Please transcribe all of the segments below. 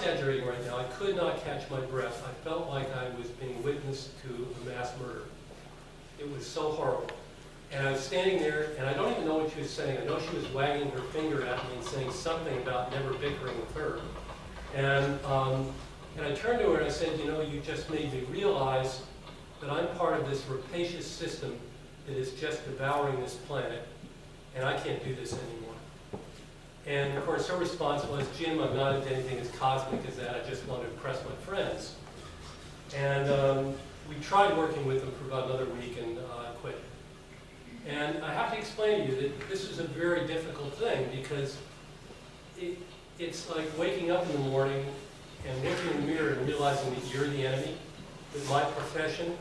Exaggerating right now, I could not catch my breath. I felt like I was being witness to a mass murder. It was so horrible. And I was standing there, and I don't even know what she was saying. I know she was wagging her finger at me and saying something about never bickering with her. And I turned to her and I said, you know, you just made me realize that I'm part of this rapacious system that is just devouring this planet, and I can't do this anymore. And of course her response was, Jim, I'm not into anything as cosmic as that. I just want to impress my friends. And we tried working with them for about another week and quit. And I have to explain to you that this is a very difficult thing, because it's like waking up in the morning and looking in the mirror and realizing that you're the enemy, that my profession,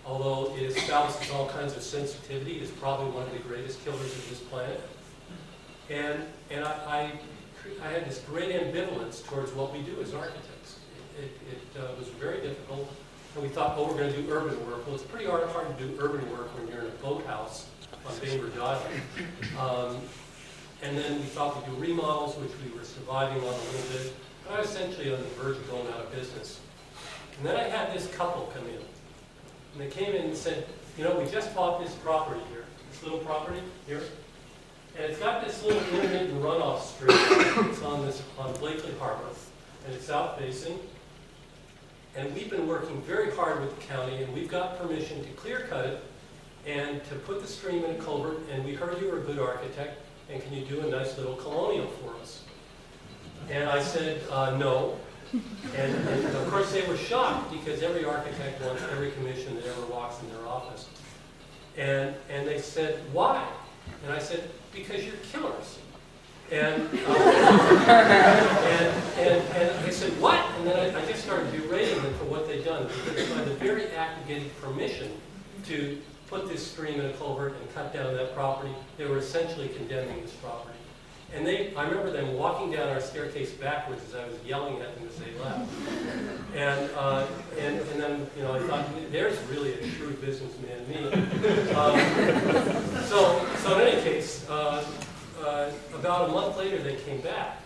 although it espouses all kinds of sensitivity, is probably one of the greatest killers of this planet. And I had this great ambivalence towards what we do as architects. It was very difficult. And we thought, oh, we're going to do urban work. Well, it's pretty hard to do urban work when you're in a boathouse on Bainbridge Island. And then we thought we'd do remodels, which we were surviving on a little bit. But I was essentially on the verge of going out of business. And then I had this couple come in. And they came in and said, you know, we just bought this property here, this little property here. And it's got this little intermittent runoff stream. It's on Blakely Harbor, and it's south facing. And we've been working very hard with the county, and we've got permission to clear cut it and to put the stream in a culvert. And we heard you were a good architect, and can you do a nice little colonial for us? And I said, no. And of course they were shocked, because every architect wants every commission that ever walks in their office. And they said, why? And I said, because you're killers. And they said, what? And then I just started berating them for what they'd done. Because by the very act of getting permission to put this stream in a culvert and cut down that property, they were essentially condemning this property. And I remember them walking down our staircase backwards as I was yelling at them as they left. And then, you know, I thought, there's really a shrewd businessman in me. So in any case, about a month later, they came back.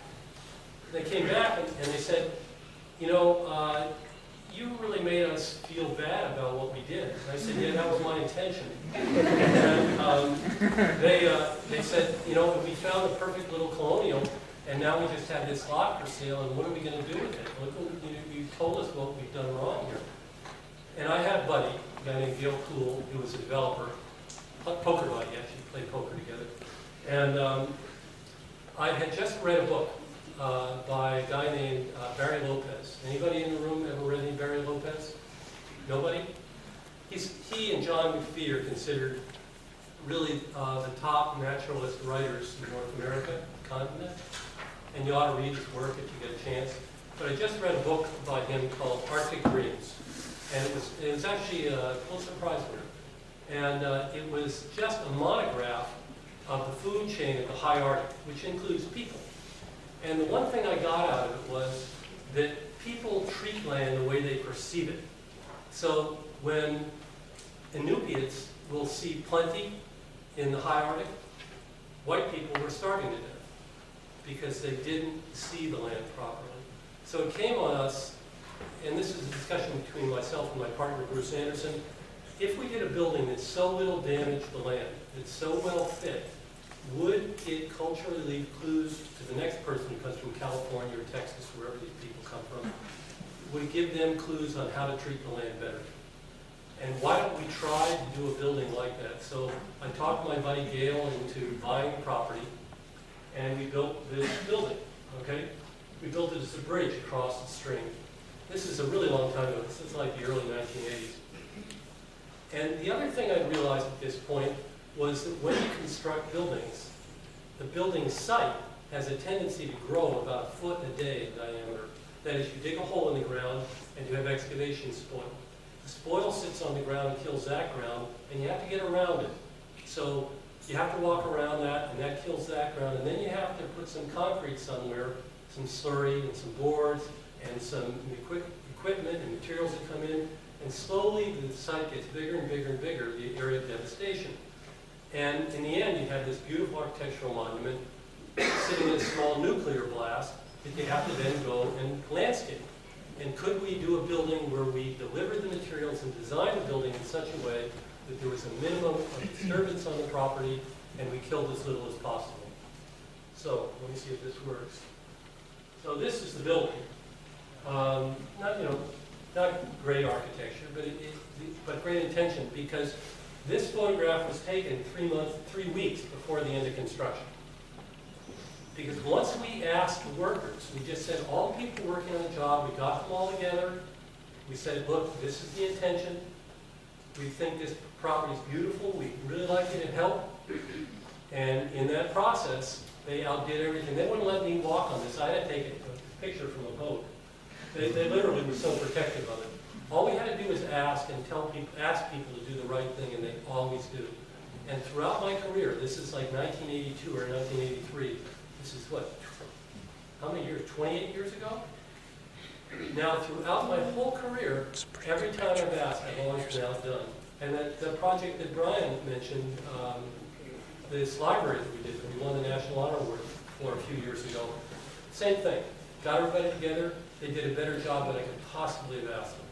They came back and they said, you know, you really made us feel bad about what we did. And I said, yeah, that was my intention. And they said, you know, we found the perfect little colonial, and now we just have this lot for sale, and what are we going to do with it? Look, you told us what we've done wrong here. And I had a buddy, a guy named Gil Cool, who was a developer, a poker buddy, actually, played poker together. And I had just read a book by a guy named Barry Lopez. Anybody in the room ever read any Barry Lopez? Nobody? He and John McPhee are considered really the top naturalist writers in North America, the continent. And you ought to read his work if you get a chance. But I just read a book by him called Arctic Dreams. And it was actually a Pulitzer Prize winner. And it was just a monograph of the food chain of the high Arctic, which includes people. And the one thing I got out of it was that people treat land the way they perceive it. So when Inupiats will see plenty in the high Arctic, white people were starving to death because they didn't see the land properly. So it came on us, and this is a discussion between myself and my partner Bruce Anderson, if we did a building that so little damaged the land, that's so well fit, would it culturally leave clues to the next person who comes from California or Texas, wherever these people come from? Would it give them clues on how to treat the land better? And why don't we try to do a building like that? So I talked my buddy Gail into buying the property, and we built this building, okay? We built it as a bridge across the stream. This is a really long time ago. This is like the early 1980s. And the other thing I realized at this point was that when you construct buildings, the building site has a tendency to grow about a foot a day in diameter. That is, you dig a hole in the ground and you have excavation spoil. The spoil sits on the ground and kills that ground, and you have to get around it. So you have to walk around that, and that kills that ground, and then you have to put some concrete somewhere, some slurry and some boards and some equipment and materials that come in, and slowly the site gets bigger and bigger and bigger, the area of devastation. And in the end, you have this beautiful architectural monument sitting in a small nuclear blast that you have to then go and landscape. could we do a building where we delivered the materials and designed the building in such a way that there was a minimum of disturbance on the property and we killed as little as possible. So let me see if this works. So this is the building. Not great architecture, but great intention, because this photograph was taken 3 weeks before the end of construction. Because once we asked the workers, we just said all the people working on the job, we got them all together. We said, look, this is the intention. We think this property is beautiful. We really like you to help. And in that process, they outdid everything. They wouldn't let me walk on this. I had to take a picture from a boat. They literally were so protective of it. All we had to do was ask people to do the right thing, and they always do. And throughout my career, this is like 1982 or 1983. This is what, how many years? 28 years ago? Now, throughout my whole career, every time I've asked, I've always been outdone. And the project that Brian mentioned, this library that we did, that we won the National Honor Award for a few years ago, same thing. Got everybody together. They did a better job than I could possibly have asked them.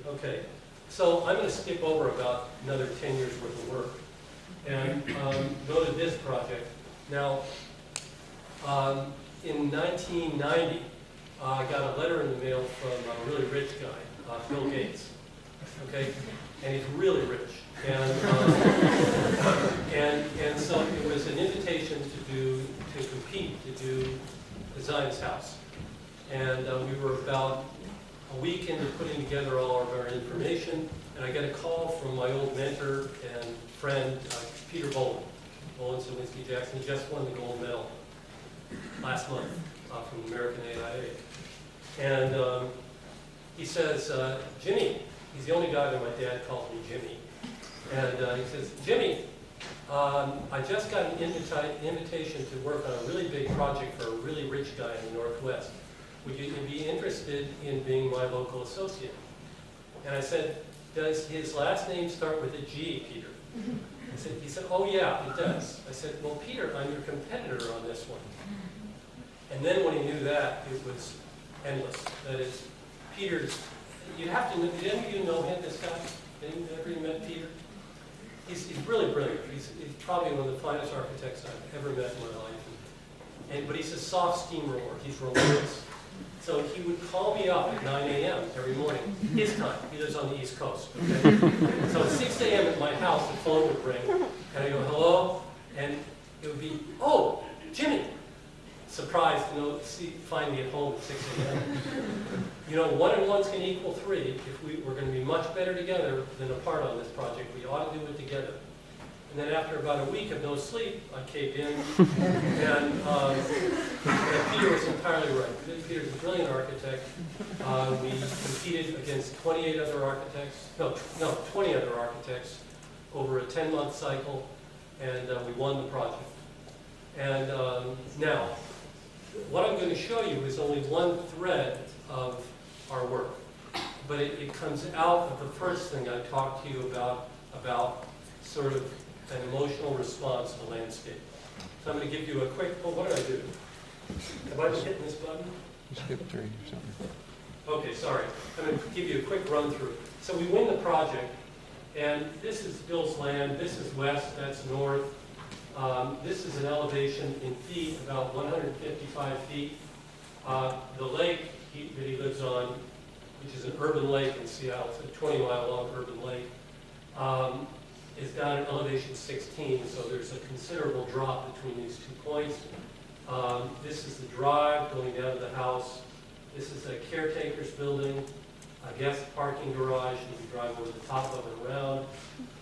Okay, so I'm going to skip over about another 10 years worth of work and go to this project. Now, in 1990, I got a letter in the mail from a really rich guy, Bill Gates. Okay, and he's really rich, and so it was an invitation to compete to design his house, and we were about a week into putting together all of our information, and I get a call from my old mentor and friend, Peter Bowen Sawinski Jackson. He just won the gold medal last month from the American AIA. And he says, Jimmy, he's the only guy that my dad called me Jimmy. And he says, Jimmy, I just got an invitation to work on a really big project for a really rich guy in the Northwest. Would you be interested in being my local associate? And I said, does his last name start with a G, Peter? He said, oh yeah, it does. I said, well, Peter, I'm your competitor on this one. And then when he knew that, it was endless. That is, Peter's, you'd have to know, did any of you know him, this guy? Have you ever met Peter? He's really brilliant. He's probably one of the finest architects I've ever met in my life. But he's a soft steam roller. He's relentless. So he would call me up at 9 a.m. every morning, his time. He lives on the East Coast. Okay? So at 6 a.m. at my house, the phone would ring, and I go, hello? And it would be, oh, Jimmy. Surprised to find me at home at 6 a.m. You know, 1 and 1's going to equal 3. If we're going to be much better together than apart on this project, we ought to do it together. And then after about a week of no sleep, I caved in, and Peter was entirely right. Peter's a brilliant architect. We competed against 20 other architects over a 10-month cycle, and we won the project. And now, what I'm going to show you is only one thread of our work, but it comes out of the first thing I talked to you about sort of an emotional response to landscape. So I'm going to give you a quick, what did I do? Have I been hitting this button? You skipped 3 or something. Okay, sorry. I'm going to give you a quick run through. So we win the project, and this is Bill's land, this is west, that's north. This is an elevation in feet, about 155 feet. The lake that he lives on, which is an urban lake in Seattle, it's a 20-mile-long urban lake, is down at elevation 16, so there's a considerable drop between these 2 points. This is the drive going down to the house. This is a caretaker's building, a guest parking garage. You can drive over the top of and around.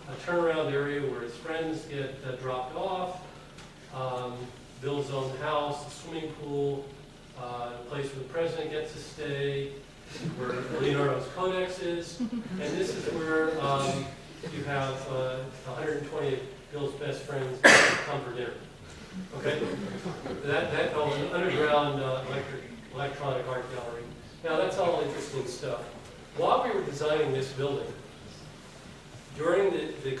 A turnaround area where his friends get dropped off. Bill's own house, a swimming pool, a place where the president gets to stay. This is where Leonardo's Codex is. And this is where you have 120 of Bill's best friends come for dinner. Okay? That an underground electronic art gallery. Now that's all interesting stuff. While we were designing this building, during the